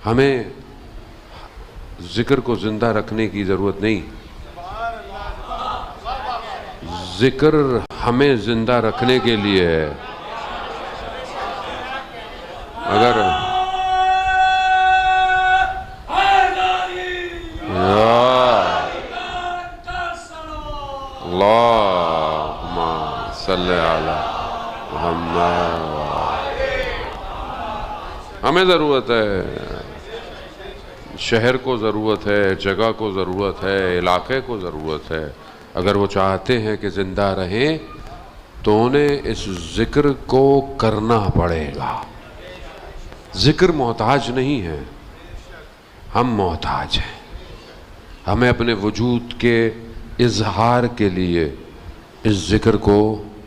हमें जिक्र को जिंदा रखने की ज़रूरत नहीं, जिक्र हमें जिंदा रखने के लिए है। अगर अल्लाहुम्मा सल्ली अला मुहम्मद, हमें ज़रूरत है, शहर को ज़रूरत है, जगह को ज़रूरत है, इलाके को ज़रूरत है। अगर वो चाहते हैं कि ज़िंदा रहें तो उन्हें इस ज़िक्र को करना पड़ेगा। ज़िक्र मोहताज नहीं है, हम मोहताज हैं। हमें अपने वजूद के इजहार के लिए इस ज़िक्र को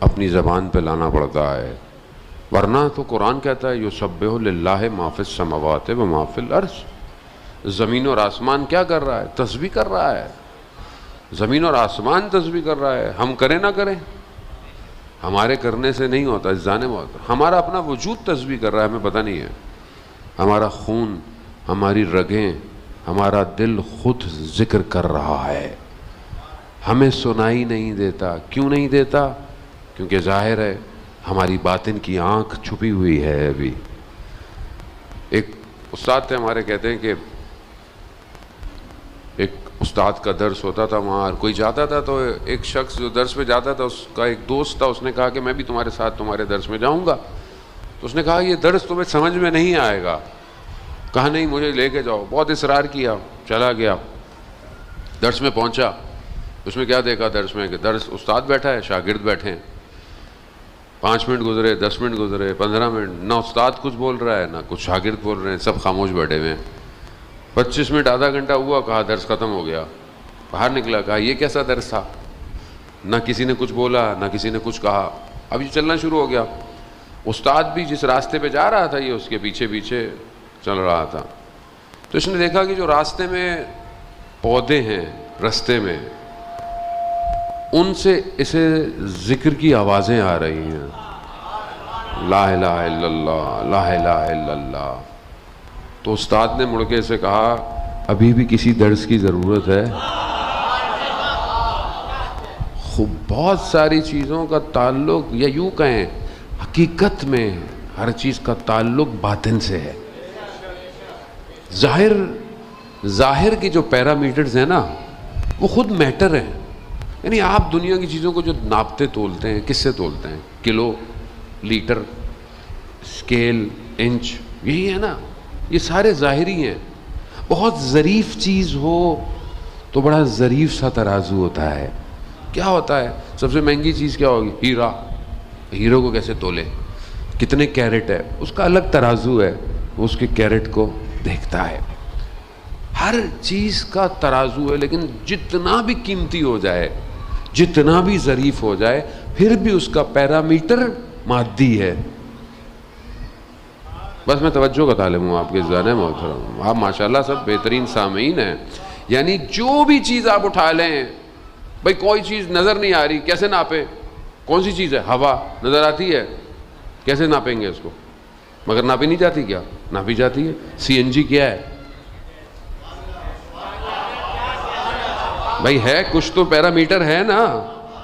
अपनी ज़बान पे लाना पड़ता है, वरना तो कुरान कहता है युसब्बिहु लिल्लाहि मा फिस समावाति व मा फिल अर्ज़। ज़मीन और आसमान क्या कर रहा है? तस्बीह कर रहा है। ज़मीन और आसमान तस्बीह कर रहा है। हम करें ना करें, हमारे करने से नहीं होता, जाने में होता। हमारा अपना वजूद तस्बीह कर रहा है, हमें पता नहीं है। हमारा खून, हमारी रगें, हमारा दिल खुद जिक्र कर रहा है, हमें सुनाई नहीं देता। क्यों नहीं देता? क्योंकि जाहिर है हमारी बातिन की आँख छुपी हुई है। अभी एक उस्ताद थे हमारे, कहते हैं कि एक उस्ताद का दर्स होता था, वहाँ कोई जाता था तो एक शख्स जो दर्स पे जाता था, उसका एक दोस्त था, उसने कहा कि मैं भी तुम्हारे साथ तुम्हारे दर्स में जाऊँगा। तो उसने कहा ये दर्स तुम्हें समझ में नहीं आएगा। कहा नहीं, मुझे लेके जाओ। बहुत इसरार किया, चला गया। दर्स में पहुँचा, उसमें क्या देखा दर्स में कि दर्स उस्ताद बैठा है, शागिर्द बैठे हैं। 5 मिनट गुजरे, 10 मिनट गुजरे, 15 मिनट, ना उस्ताद कुछ बोल रहा है ना कुछ शागिर्द बोल रहे हैं, सब खामोश बैठे हुए हैं। 25 मिनट, आधा घंटा हुआ, कहा दर्स ख़त्म हो गया। बाहर निकला, कहा ये कैसा दर्स था? ना किसी ने कुछ बोला, ना किसी ने कुछ कहा। अब ये चलना शुरू हो गया। उस्ताद भी जिस रास्ते पे जा रहा था, ये उसके पीछे पीछे चल रहा था। तो इसने देखा कि जो रास्ते में पौधे हैं, रास्ते में, उनसे इसे जिक्र की आवाज़ें आ रही हैं, ला इलाहा इल्लल्लाह, ला इलाहा इल्लल्लाह। तो उस्ताद ने मुड़ के इसे कहा, अभी भी किसी दर्स की ज़रूरत है? खूब बहुत सारी चीज़ों का ताल्लुक, या यूँ कहें हकीकत में हर चीज़ का ताल्लुक बातिन से है। ज़ाहिर की जो पैरामीटर्स हैं ना, वो खुद मैटर हैं। यानी आप दुनिया की चीज़ों को जो नापते तोलते हैं, किससे तोलते हैं? किलो, लीटर, स्केल, इंच, यही है ना। ये सारे ज़ाहिरी हैं। बहुत ज़रीफ़ चीज़ हो तो बड़ा ज़रीफ़ सा तराजू होता है। क्या होता है? सबसे महंगी चीज़ क्या होगी? हीरा। हीरो को कैसे तोले? कितने कैरेट है? उसका अलग तराजू है, वो उसके कैरेट को देखता है। हर चीज़ का तराजू है, लेकिन जितना भी कीमती हो जाए, जितना भी ज़रीफ़ हो जाए, फिर भी उसका पैरामीटर मादी है। बस मैं तवज्जो का तालिब हूँ आपके ज़ाने मोहतरम। आप माशाल्लाह सब बेहतरीन सामीन हैं। यानी जो भी चीज़ आप उठा लें, भाई कोई चीज़ नज़र नहीं आ रही, कैसे नापे? कौन सी चीज़ है? हवा नज़र आती है, कैसे नापेंगे उसको? मगर नापी नहीं जाती क्या? नापी जाती है। CNG क्या है भाई? है कुछ तो पैरामीटर है ना।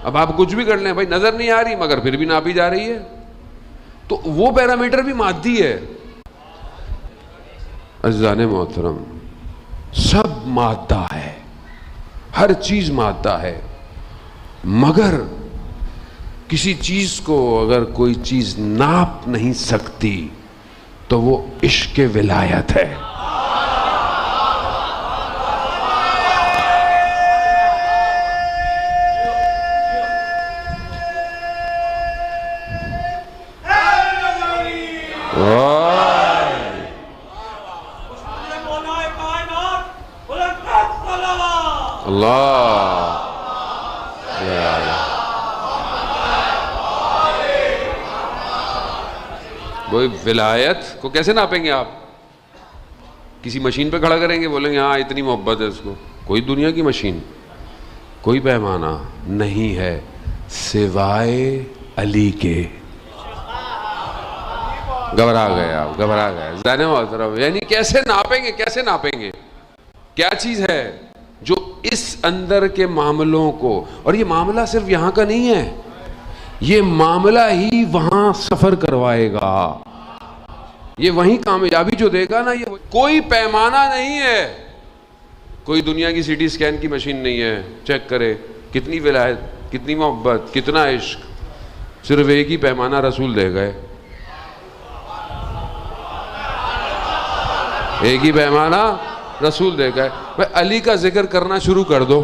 अब आप कुछ भी कर लें, भाई नज़र नहीं आ रही मगर फिर भी नापी जा रही है, तो वो पैरामीटर भी मादी है। अज़ीज़ाने मोहतरम, सब मादा है, हर चीज़ मादा है। मगर किसी चीज़ को अगर कोई चीज़ नाप नहीं सकती तो वो इश्क़ विलायत है। वही विलायत को कैसे नापेंगे आप? किसी मशीन पे खड़ा करेंगे, बोलेंगे हाँ इतनी मोहब्बत है इसको? कोई दुनिया की मशीन, कोई पैमाना नहीं है सिवाय अली के। घबरा गए आप, घबरा गए। जाने मोहतरम, यानी कैसे नापेंगे, कैसे नापेंगे? क्या चीज है जो इस अंदर के मामलों को, और ये मामला सिर्फ यहां का नहीं है, ये मामला ही वहां सफर करवाएगा, ये वहीं कामयाबी जो देगा ना, ये कोई पैमाना नहीं है। कोई दुनिया की सीटी स्कैन की मशीन नहीं है, चेक करे कितनी विलायत, कितनी मोहब्बत, कितना इश्क, सिर्फ एक ही पैमाना रसूल दे गए, एक ही पैमाना रसूल दे गए। भाई अली का जिक्र करना शुरू कर दो,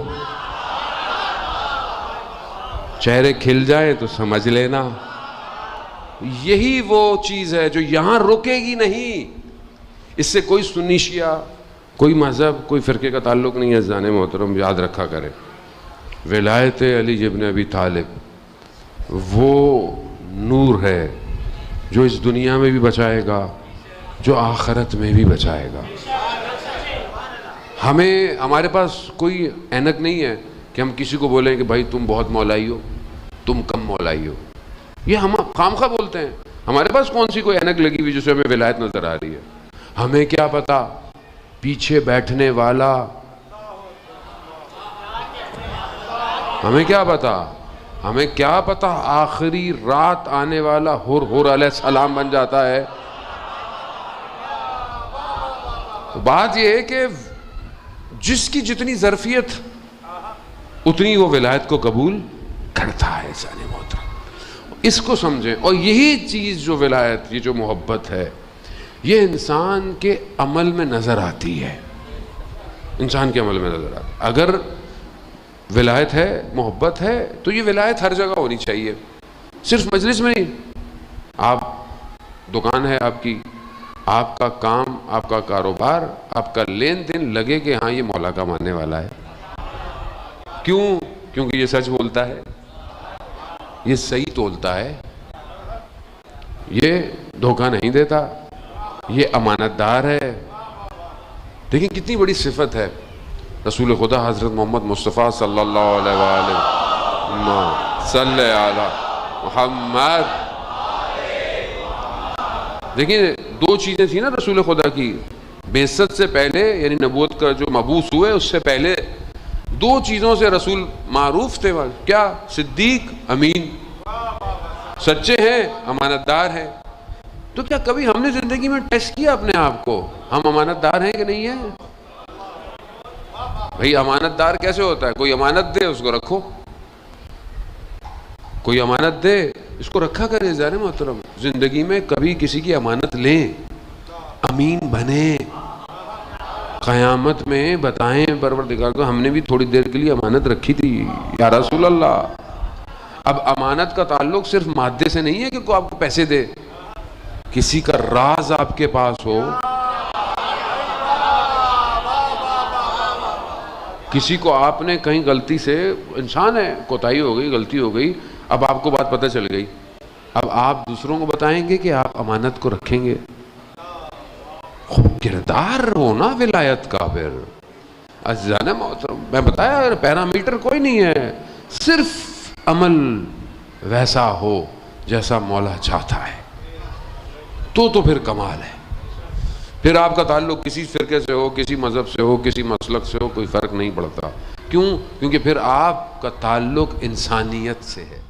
चेहरे खिल जाए तो समझ लेना यही वो चीज है जो यहां रुकेगी नहीं। इससे कोई सुन्नी शिया, कोई मजहब, कोई फिरके का ताल्लुक नहीं है। जाने मोहतरम, याद रखा करें, विलायत अली इब्न अबी तालिब वो नूर है जो इस दुनिया में भी बचाएगा, जो आखिरत में भी बचाएगा। हमें, हमारे पास कोई ऐनक नहीं है कि हम किसी को बोलें कि भाई तुम बहुत मौलाई हो, तुम कम मौलाई हो। ये हम खामखा बोलते हैं। हमारे पास कौन सी कोई ऐनक लगी हुई जिससे हमें विलायत नजर आ रही है? हमें क्या पता पीछे बैठने वाला, हमें क्या पता, हमें क्या पता आखिरी रात आने वाला हुर अलैहिस्सलाम बन जाता है। तो बात यह है कि जिसकी जितनी ज़रफ़ियत उतनी वो विलायत को कबूल करता है। जाने मोहतरम, इसको समझें। और यही चीज़ जो विलायत, ये जो मोहब्बत है, ये इंसान के अमल में नज़र आती है, इंसान के अमल में नज़र आती है। अगर विलायत है, मोहब्बत है, तो ये विलायत हर जगह होनी चाहिए, सिर्फ मजलिस में नहीं। आप, दुकान है आपकी, आपका काम, आपका कारोबार, आपका लेन देन लगे कि हाँ ये मौला का मानने वाला है। क्यों? क्योंकि ये सच बोलता है, ये सही तोलता है, ये धोखा नहीं देता, ये अमानतदार है। देखिए कितनी बड़ी सिफत है रसूल खुदा हज़रत मोहम्मद मुस्तफ़ा सल्लल्लाहु अलैहि वसल्लम। देखिए दो चीज़ें थी ना रसूल खुदा की, बेइज्जत से पहले, यानी नबूवत का जो मबूस हुए उससे पहले दो चीज़ों से रसूल मारूफ थे। क्या? सिद्दीक, अमीन, सच्चे हैं, अमानतदार हैं। तो क्या कभी हमने ज़िंदगी में टेस्ट किया अपने आप को, हम अमानतदार हैं कि नहीं है? भाई अमानतदार कैसे होता है? कोई अमानत दे उसको रखो, कोई अमानत दे इसको रखा करे। जाने मोहतरम, जिंदगी में कभी किसी की अमानत लें, अमीन बने, क़यामत में बताएं परवरदिगार को हमने भी थोड़ी देर के लिए अमानत रखी थी या रसूल अल्लाह। अब अमानत का ताल्लुक सिर्फ मादे से नहीं है कि कोई आपको पैसे दे, किसी का राज आपके पास हो, किसी को आपने कहीं गलती से, इंसान है, कोताही हो गई, गलती हो गई, अब आपको बात पता चल गई, अब आप दूसरों को बताएंगे कि आप अमानत को रखेंगे? खूब किरदार हो ना विलायत का। फिर अज़ाने मोहतरम, मैं बताया पैरामीटर कोई नहीं है, सिर्फ अमल वैसा हो जैसा मौला चाहता है, तो फिर कमाल है। फिर आपका ताल्लुक किसी फिरके से हो, किसी मज़हब से हो, किसी मसलक से हो, कोई फ़र्क नहीं पड़ता। क्यों? क्योंकि फिर आपका ताल्लुक इंसानियत से है।